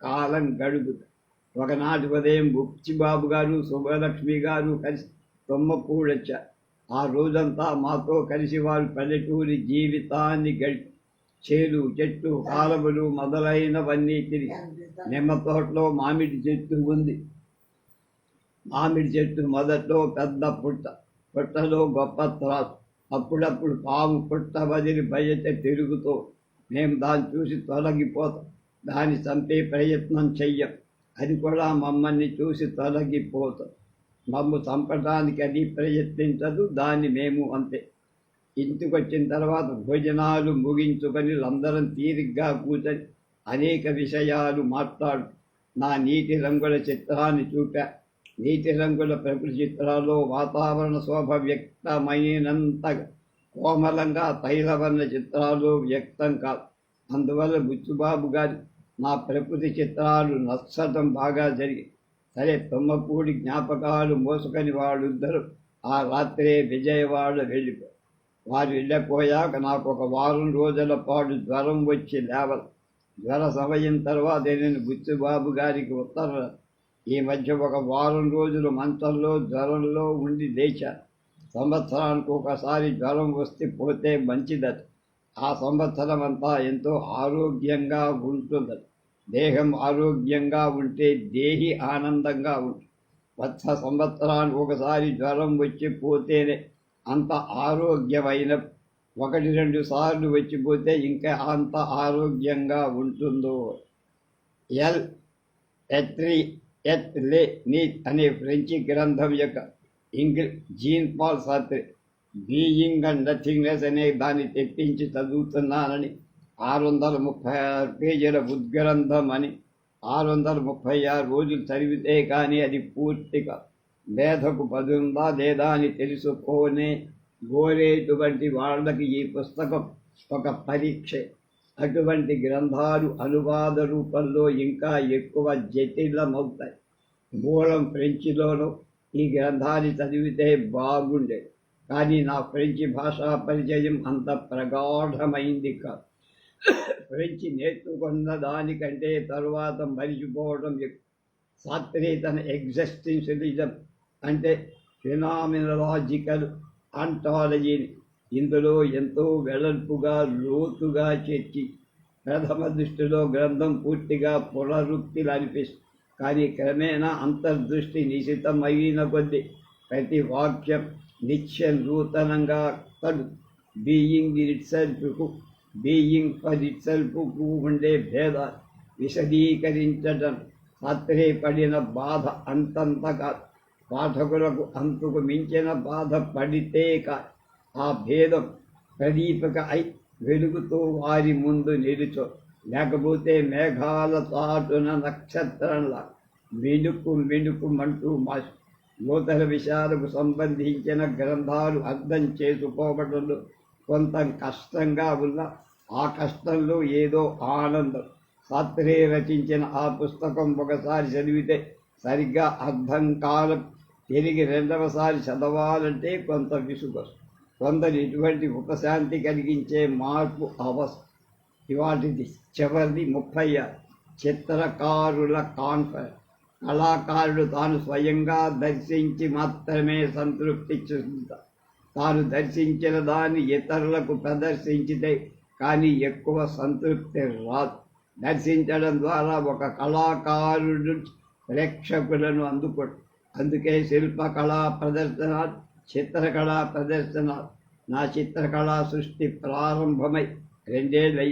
కాలం గడుపుతారు. ఒకనాటి ఉదయం బుచ్చిబాబు గారు సుబ్బలక్ష్మి గారు కలిసి తుమ్మపూడొచ్చారు. ఆ రోజంతా మాతో కలిసి వారు పల్లెటూరి జీవితాన్ని గడిపి చేలు, చెట్లు, కాలువలు మొదలైనవన్నీ తిరిగి. నిమ్మ తోటలో మామిడి చెట్టు ఉంది. మామిడి చెట్టు మొదట్లో పెద్ద పుట్ట, పుట్టలో గొప్ప త్రాసు. అప్పుడప్పుడు పాము పుట్ట వదిలి బయట తిరుగుతూ మేము దాన్ని చూసి తొలగిపోతాం. దాన్ని చంపే ప్రయత్నం చెయ్యం. అది కూడా మమ్మల్ని చూసి తొలగిపోతాం. మమ్ము చంపడానికి అది ప్రయత్నించదు, దాన్ని మేము అంతే. ఇంటికి వచ్చిన తర్వాత భోజనాలు ముగించుకొని అందరం తీరిగ్గా కూర్చొని అనేక విషయాలు మాట్లాడు. నా నీటి రంగుల చిత్రాన్ని చూపా. నీటి రంగుల ప్రకృతి చిత్రాల్లో వాతావరణ శోభ వ్యక్తమైనంత కోమలంగా తైలవర్ణ చిత్రాలు వ్యక్తం కాదు. అందువల్ల బుచ్చుబాబు గారి నా ప్రకృతి చిత్రాలు నచ్చటం బాగా జరిగి, సరే తుమ్మపూడి జ్ఞాపకాలు మోసుకొని వాళ్ళిద్దరూ ఆ రాత్రే విజయవాడ వెళ్ళిపోయారు. వారు వెళ్ళిపోయాక నాకు ఒక వారం రోజుల పాటు జ్వరం వచ్చి లేవలు. జ్వర సమయం తర్వాత నేను బుచ్చిబాబు గారికి ఉత్తరం, ఈ మధ్య ఒక వారం రోజులు మంచంలో జ్వరంలో ఉండి లేచాను. సంవత్సరానికి ఒకసారి జ్వరం వస్తే పోతే మంచిదట. ఆ సంవత్సరం అంతా ఎంతో ఆరోగ్యంగా ఉంటుందట. దేహం ఆరోగ్యంగా ఉంటే దేహి ఆనందంగా ఉంటుంది. సంవత్సరానికి ఒకసారి జ్వరం వచ్చి పోతేనే అంత ఆరోగ్యమైన, 1-2 సార్లు వచ్చిపోతే ఇంకా అంత ఆరోగ్యంగా ఉంటుందో. ఎల్ ఎట్రీ ఎట్ లే నీత్ అనే ఫ్రెంచి గ్రంథం యొక్క Jean Paul Sartre being and nothingness అనే దాన్ని తెప్పించి చదువుతున్నానని, 636 పేజీల ఉద్గ్రంథం అని, 636 రోజులు చదివితే కానీ అది పూర్తిగా మేధకు పదుందా లేదా అని తెలుసుకోనే గోరేటువంటి వాళ్ళకి ఈ పుస్తకం ఒక పరీక్ష. అటువంటి గ్రంథాలు అనువాద రూపంలో ఇంకా ఎక్కువ జటిలమవుతాయి. మూలం ఫ్రెంచిలోనూ ఈ గ్రంథాన్ని చదివితే బాగుండేది. కానీ నా ఫ్రెంచి భాషా పరిచయం అంత ప్రగాఢమైంది కాదు. ఫ్రెంచి నేర్చుకున్న దానికంటే తరువాత మరిచిపోవడం ఎక్కువ. సార్త్రే తన ఎగ్జిస్టెన్షియలిజం అంటే ఫినామినలాజికల్ ఆంటాలజీని ఇందులో ఎంతో వెడల్పుగా లోతుగా చేర్చి, ప్రథమ దృష్టిలో గ్రంథం పూర్తిగా పునరుక్తిలు అనిపిస్తుంది. కానీ క్రమేణా అంతర్దృష్టి నిశితమైన కొద్దీ ప్రతి వాక్యం నిత్యం నూతనంగా కలు. బీయింగ్ ఇట్ సెల్ఫ్కు, బీయింగ్ ఫర్ ఇట్ సెల్ఫ్కు ఉండే భేద విశదీకరించడం సార్త్రే పడిన బాధ అంతంత కాదు. పాఠకులకు అంతకు మించిన బాధ పడితే కాదు. ఆ భేదం ప్రదీపక అయి వెలుగుతూ వారి ముందు నిలుచో, లేకపోతే మేఘాల చాటున నక్షత్రంలా మిణుకుమంటూ మాసు. నూతన విషయాలకు సంబంధించిన గ్రంథాలు అర్థం చేసుకోవడంలో కొంత కష్టంగా ఉన్న ఆ కష్టంలో ఏదో ఆనందం. సార్త్రే రచించిన ఆ పుస్తకం ఒకసారి చదివితే సరిగ్గా అర్థం కాలం. తిరిగి రెండవసారి చదవాలంటే కొంత విసుగు. కొందరు ఇటువంటి ఉపశాంతి కలిగించే మార్పు అవసరం. ఇవాటిది చివరిది 36 చిత్రకారుల కాన్ఫరెన్స్. కళాకారుడు తాను స్వయంగా దర్శించి మాత్రమే సంతృప్తి చెందుతాడు. తాను దర్శించిన దాన్ని ఇతరులకు ప్రదర్శించితే కానీ ఎక్కువ సంతృప్తి రాదు. దర్శించడం ద్వారా ఒక కళాకారుడు ప్రేక్షకులను అందుకోడు. అందుకే శిల్పకళా ప్రదర్శనాలు, చిత్రకళా ప్రదర్శనాలు. నా చిత్రకళా సృష్టి ప్రారంభమై 2 ఏళ్ళు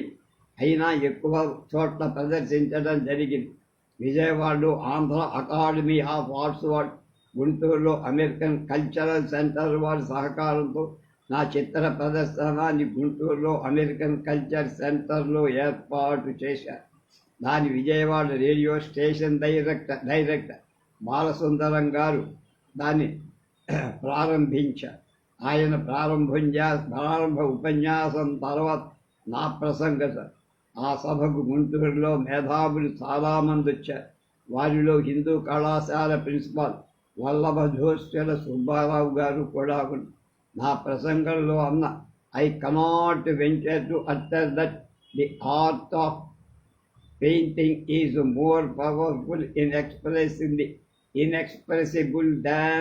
అయినా ఎక్కువ చోట్ల ప్రదర్శించడం జరిగింది. విజయవాడలో ఆంధ్ర అకాడమీ ఆఫ్ ఆర్ట్స్ వాడు, గుంటూరులో అమెరికన్ కల్చరల్ సెంటర్ వారి సహకారంతో నా చిత్ర ప్రదర్శనాన్ని గుంటూరులో అమెరికన్ కల్చర్ సెంటర్లో ఏర్పాటు చేశారు. దాని Vijayawada radio station director Balasundaram గారు దాన్ని ప్రారంభించారు. ఆయన ప్రారంభ ఉపన్యాసం తర్వాత నా ప్రసంగత. ఆ సభకు గుంటూరులో మేధావులు చాలామంది వచ్చారు. వారిలో హిందూ కళాశాల ప్రిన్సిపాల్ వల్లభజోస్వర సుబ్బారావు గారు కూడా ఉన్నారు. నా ప్రసంగంలో అన్న I cannot venture to utter that the art of painting is more powerful in expressing the inexpressible than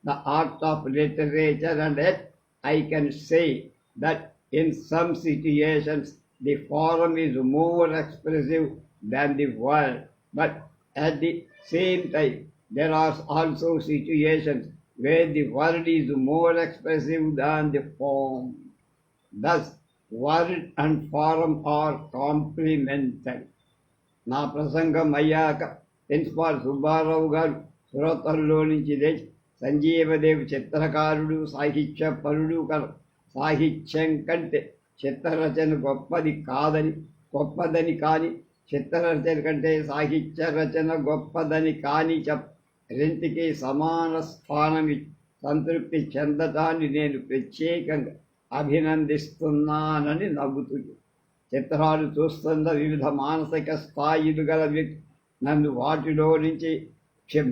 the art of literature, and yet I can say that in some situations the form is more expressive than the word, but at the same time there are also situations where the word is more expressive than the form. Thus, word and form are complementary. నా ప్రసంగం అయ్యాక principal Subbarao గారు శ్రోతల్లో నుంచి లేచి సంజీవదేవి చిత్రకారుడు, సాహిత్యపరుడు కల సాహిత్యం కంటే చిత్రరచన గొప్పదని కానీ చిత్రరచన కంటే సాహిత్య రచన గొప్పదని కానీ రెంటికి సమాన స్థానం సంతృప్తి చెందటాన్ని నేను ప్రత్యేకంగా అభినందిస్తున్నానని నవ్వుతుంది. చిత్రాలు చూస్తున్న వివిధ మానసిక స్థాయిలు గల వ్యక్తి నన్ను వాటిలో నుంచి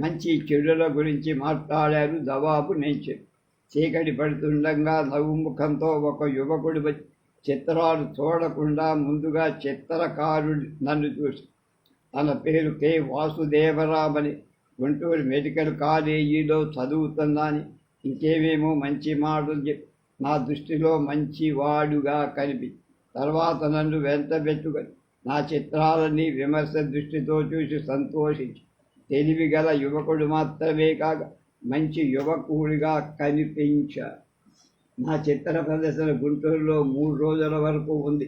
మంచి చెడుల గురించి మాట్లాడారు. జవాబు నేను చీకటి పడుతుండగా నవ్వుముఖంతో ఒక యువకుడు వచ్చి చిత్రాలు చూడకుండా ముందుగా చిత్రకారుడు నన్ను చూసి, తన పేరు కె వాసుదేవరామని, గుంటూరు మెడికల్ కాలేజీలో చదువుతున్నాని, ఇంకేమేమో మంచి మాటలు చెప్పి నా దృష్టిలో మంచివాడుగా కనిపించి తర్వాత నన్ను వెంటబెట్టుకొని నా చిత్రాలని విమర్శ దృష్టితో చూసి సంతోషించి తెలివిగల యువకుడు మాత్రమే కాక మంచి యువకుడిగా కనిపించారు. నా చిత్ర ప్రదర్శన గుంటూరులో 3 రోజుల వరకు ఉంది.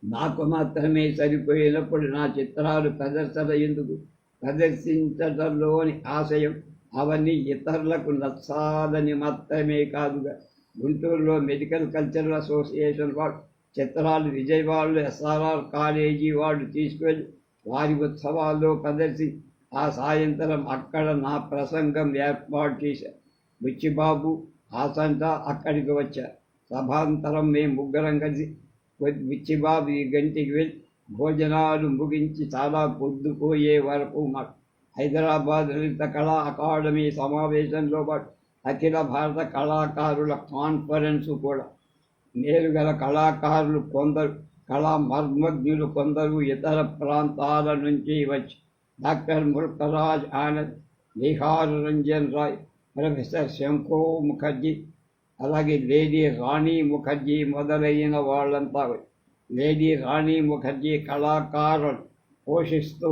నాకు మాత్రమే సరిపోయినప్పుడు నా చిత్రాలు ప్రదర్శన ఎందుకు? ప్రదర్శించడంలోని ఆశయం అవన్నీ ఇతరులకు నచ్చాలని మాత్రమే కాదుగా. గుంటూరులో మెడికల్ కల్చరల్ అసోసియేషన్ వాడు చిత్రాలు విజయవాడలో ఎస్ఆర్ఆర్ కాలేజీ వాళ్ళు తీసుకెళ్ళి వారి ఉత్సవాల్లో ప్రదర్శించి ఆ సాయంత్రం అక్కడ నా ప్రసంగం ఏర్పాటు చేశారు. బుచ్చిబాబు ఆసంట అక్కడికి వచ్చారు. సభాంతరం మేము ముగ్గురం కలిసి బుచ్చిబాబు ఈ గంటికి వెళ్ళి భోజనాలు ముగించి చాలా పొద్దుపోయే వరకు మాకు హైదరాబాద్ లలిత కళా అకాడమీ సమావేశంలో పాటు అఖిల భారత కళాకారుల కాన్ఫరెన్సు కూడా. నేరుగల కళాకారులు కొందరు, కళా మర్మజ్ఞులు కొందరు ఇతర ప్రాంతాల నుంచి వచ్చి డాక్టర్ ముల్కరాజ్ ఆనంద్, నిహార్ రంజన్ రాయ్, ప్రొఫెసర్ శంకో ముఖర్జీ, అలాగే లేడీ రాణి ముఖర్జీ మొదలైన వాళ్ళంతా వచ్చి లేడీ రాణి ముఖర్జీ కళాకారులు పోషిస్తూ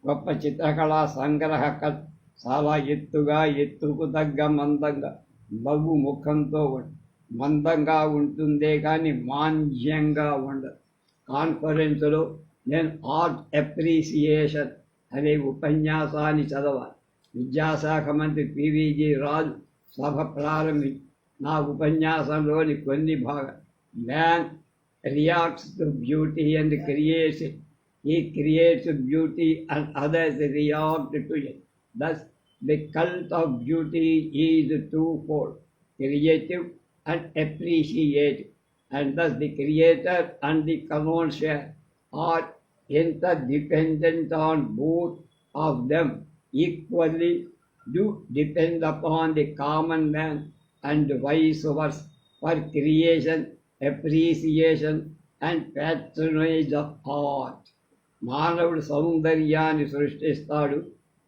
గొప్ప చిత్రకళా సంగ్రహకర్త, చాలా ఎత్తుకు తగ్గ మందంగా నవ్వు ముఖంతో మందంగా ఉంటుందే కానీ మాంద్యంగా ఉండదు. కాన్ఫరెన్స్లో నేను ఆర్ట్ అప్రిసియేషన్ అనే ఉపన్యాసాన్ని చదవాలి. విద్యాశాఖ మంత్రి పివిజి రాజు సభ ప్రారంభించి నా ఉపన్యాసంలోని కొన్ని భాగాలు man reacts to beauty and creates, he creates beauty and others react to it. Thus, the cult of beauty is twofold, creative and appreciative, and thus the creator and the connoisseur are interdependent on both of them. Equally do depend upon the common man and vice versa for creation, appreciation and patronage of art. మానవుడు సౌందర్యాన్ని సృష్టిస్తాడు.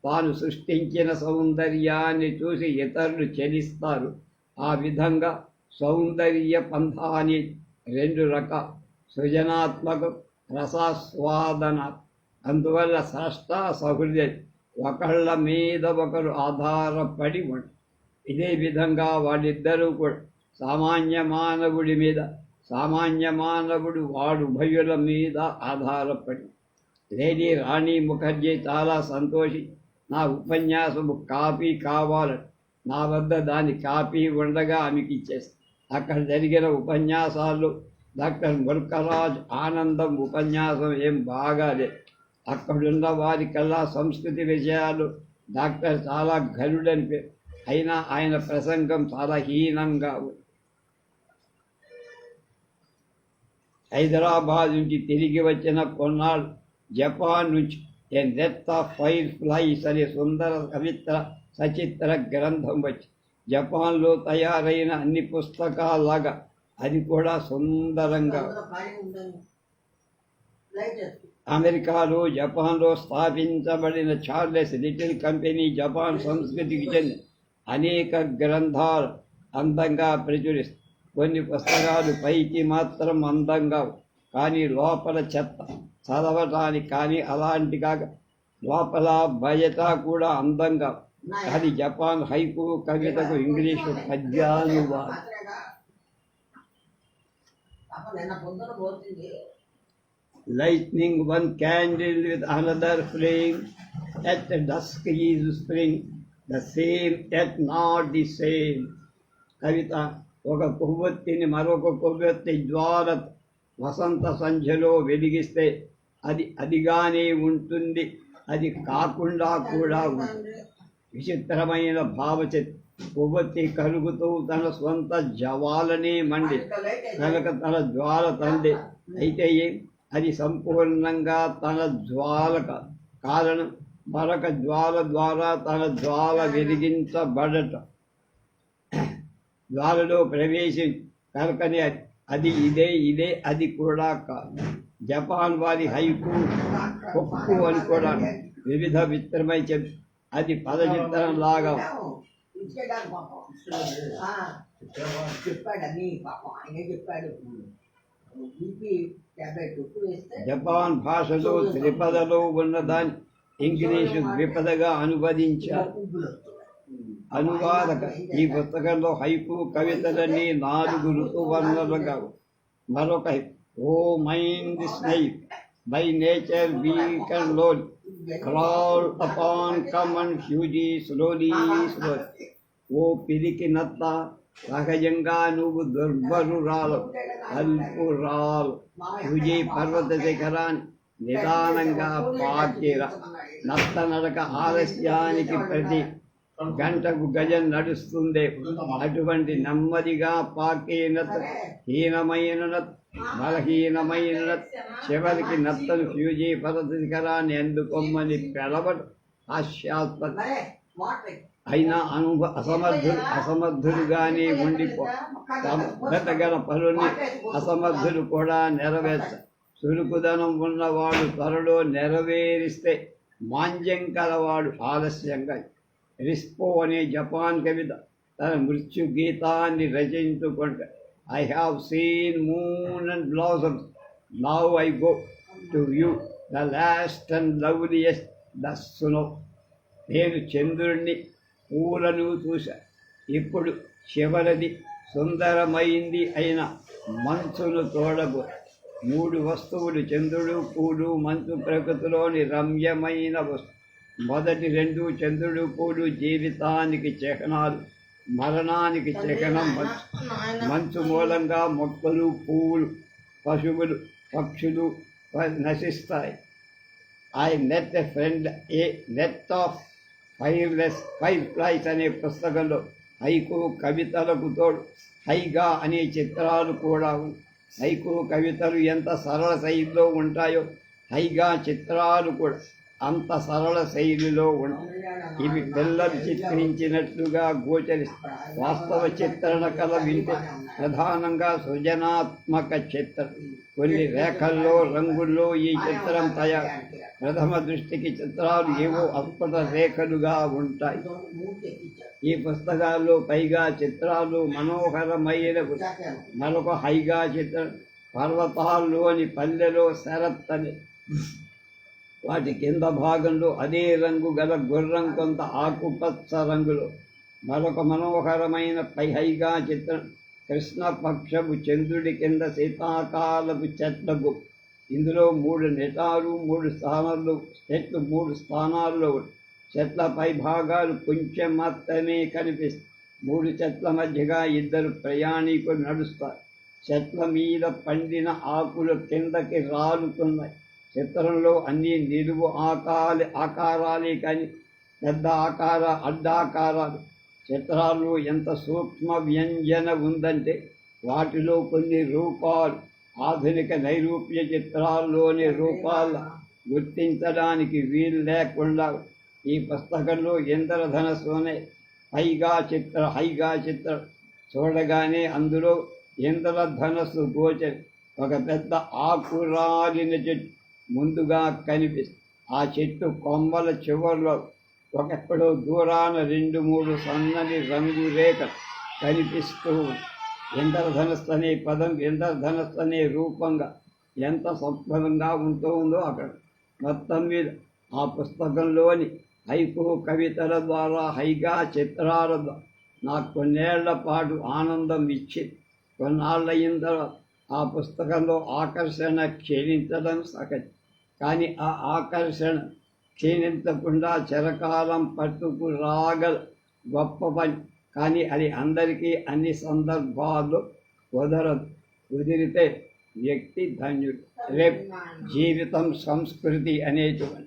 తాను సృష్టించిన సౌందర్యాన్ని చూసి ఇతరులు చెలిస్తారు. ఆ విధంగా సౌందర్య పంథాన్ని 2 రకాలు, సృజనాత్మకం, రసాస్వాదన. అందువల్ల స్రష్ట సహృదయం ఒకళ్ళ మీద ఒకరు ఆధారపడి ఉంటారు. ఇదే విధంగా వాళ్ళిద్దరూ కూడా సామాన్య మానవుడు వాడు ఉభయుల మీద ఆధారపడి. లేడీ రాణి ముఖర్జీ చాలా సంతోషి నా ఉపన్యాసము కాపీ కావాలని నా వద్ద దాని కాపీ ఉండగా ఆమెకి ఇచ్చేస్తాను. అక్కడ జరిగిన ఉపన్యాసాల్లో డాక్టర్ ముల్కరాజ్ ఆనందం ఉపన్యాసం ఏం బాగాలేదు. అక్కడున్న వారికల్లా సంస్కృతి విషయాలు డాక్టర్ చాలా ఘనుడని పేరు. అయినా ఆయన ప్రసంగం చాలా హీనంగా ఉంది. హైదరాబాద్ నుంచి తిరిగి వచ్చిన కొన్నాళ్ళు జపాన్ నుంచి ఏ నెట్ ఆఫ్ ఫైర్ ఫ్లైస్ అనే సుందర సచిత్ర గ్రంథం వచ్చి జపాన్లో తయారైన అన్ని పుస్తకాలాగా అది కూడా సుందరంగా అమెరికాలో జపాన్లో స్థాపించబడిన చార్లెస్ లిటిల్ కంపెనీ జపాన్ సంస్కృతికి చెందిన అనేక గ్రంథాలు అందంగా ప్రచురిస్తాయి. కొన్ని పుస్తకాలు పైకి మాత్రం అందంగా కానీ లోపల చెత్త చదవటానికి, కానీ అలాంటి కాక లోపల బయట కూడా అందంగా. అది జపాన్ హైకు కవితకు English పద్యానువాదం. Lighting one candle with another flame, at dusk is spring, the same yet not the same. కవిత ఒక కొవ్వొత్తిని మరొక కొవ్వొత్తి ద్వారా వసంత సంధ్యలో వెలిగిస్తే అది అదిగానే ఉంటుంది, అది కాకుండా కూడా ఉంటుంది. విచిత్రమైన భావచిత్రం. కొవ్వొత్తి కలుగుతూ తన స్వంత జ్వాలనే మండి కనుక తన జ్వాల తంది. అయితే అది సంపూర్ణంగా తన జ్వాల కారణం మరొక జ్వాల ద్వారా తన జ్వాల వెలిగించబడటం. జ్వాలలో ప్రవేశం కనుకనే అది ఇదే అది కూడా కాదు. జపాన్ వారి హైకు కొక్కు అని కూడా వివిధ విత్రమై చెప్పి అది పదచిత్రం లాగా. జపాన్ భాషలో త్రిపదలో ఉన్నదాన్ని ఇంగ్లీషు ద్విపదగా అనువదించారు అనువాదక. ఈ పుస్తకంలో హైకు కవితలన్నీ 4 ఋతువర్ణలుగా. మరొక o mind snake by nature weak and lone, crawl upon come on Fuji slowly slowly. ఓ పిరికి నత్త, సహజంగా నువ్వు దుర్బలురాలు, అల్పురాలు. హ్యూజీ పర్వత శిఖరాన్ని నిదానంగా పాకిరా. నత్త నడక ఆలస్యానికి ప్రతి గంటకు గజం నడుస్తుందే. అటువంటి నెమ్మదిగా పాకే నత్త హీనమైన బలహీనమైన చివరికి నత్తను ఫ్యూజీ పర్వత శిఖరాన్ని ఎందుకొమ్మని పిలవడం హాస్యాస్పద. అయినా అసమర్థులుగానే ఉండిపోగల పనుల్ని అసమర్థులు కూడా నెరవేర్చ. చురుకుదనం ఉన్నవాడు త్వరలో నెరవేరిస్తే మాంద్యం కలవాడు ఆలస్యంగా. రిస్పో అనే జపాన్ కవిత తన మృత్యు గీతాన్ని రచించుకుంటే I have seen moon and blossoms, now I go to view the last and loveliest the snow. నేను చంద్రుణ్ణి పూలను చూశా, ఇప్పుడు చివరిది సుందరమైంది అయిన మంచును తోడబో. 3 వస్తువులు చంద్రుడు, పూలు, మంచు ప్రకృతిలోని రమ్యమైన వస్తువు. మొదటి 2 చంద్రుడు, పూలు జీవితానికి చిహ్నాలు, మరణానికి చిహ్నం మంచు మూలంగా మొక్కలు, పువ్వులు, పశువులు, పక్షులు నశిస్తాయి. I net a friend a net of fireflies అనే పుస్తకంలో హైకు కవితలకు తోడు హైగా అనే చిత్రాలు కూడా ఉన్నాయి. హైకు కవితలు ఎంత సరళ శైలిలో ఉంటాయో హైగా చిత్రాలు కూడా అంత సరళ శైలిలో ఉంటాయి. ఇవి పిల్లలు చిత్రించినట్లుగా గోచరిస్తాయి. వాస్తవ చిత్రణ కళ వింటే ప్రధానంగా సృజనాత్మక చిత్రం. కొన్ని రేఖల్లో, రంగుల్లో ఈ చిత్రం తయారు. ప్రథమ దృష్టికి చిత్రాలు ఏవో అస్ఫుట రేఖలుగా ఉంటాయి. ఈ పుస్తకాల్లో పైగా చిత్రాలు మనోహరమైన మరొక హైగా చిత్రం పర్వతాల్లోని పల్లెలో శరత్ అని. వాటి కింద భాగంలో అదే రంగు గల గుర్రం కొంత ఆకుపచ్చ రంగులో. మరొక మనోహరమైన హైగా చిత్రం కృష్ణపక్షపు చంద్రుడి కింద శీతాకాలపు చెట్లకు. ఇందులో 3 నెటాలు 3 స్థానాల్లో, చెట్లు 3 స్థానాల్లో. చెట్ల పై భాగాలు కొంచెం మాత్రమే కనిపిస్తాయి. 3 చెట్ల మధ్యగా 2 ప్రయాణికులు నడుస్తారు. చెట్ల మీద పండిన ఆకులు కిందకి రాలుతున్నాయి. చిత్రంలో అన్ని నిలువు ఆకారాలే కానీ పెద్ద అడ్డాకారాలు. చిత్రాల్లో ఎంత సూక్ష్మ వ్యంజన ఉందంటే వాటిలో కొన్ని రూపాలు ఆధునిక నైరూప్య చిత్రాల్లోని రూపాల గుర్తించడానికి వీలు లేకుండా ఈ పుస్తకంలో ఇంద్రధనస్సునే హైగా చిత్రం చూడగానే అందులో ఇంద్రధనస్సు గోచరి ఒక పెద్ద ఆకురాలిన చెట్టు ముందుగా కనిపిస్తుంది. ఆ చెట్టు కొమ్మల చివర్లో ఒకప్పుడు దూరాన 2-3 సన్నని రంగు రేఖలు కనిపిస్తూ ఉంది. ఇంద్రధనస్సు అనే పదం ఇంద్రధనస్సు అనే రూపంగా ఎంత సంపదంగా ఉంటుందో అక్కడ మొత్తం మీద ఆ పుస్తకంలోని హైకు కవితల ద్వారా హైగా చిత్రాల ద్వారా నాకు కొన్నేళ్ల పాటు ఆనందం ఇచ్చింది. కొన్నాళ్ళయిన తర్వాత ఆ పుస్తకంలో ఆకర్షణ క్షీణించడం సహజం. కానీ ఆ ఆకర్షణ క్షీణించకుండా చిరకాలం పట్టుకు రాగల గొప్ప పని. కానీ అది అందరికీ అన్ని సందర్భాల్లో కుదరదు. కుదిరితే వ్యక్తి ధన్యుడు. రేపు జీవితం సంస్కృతి అనేటువంటి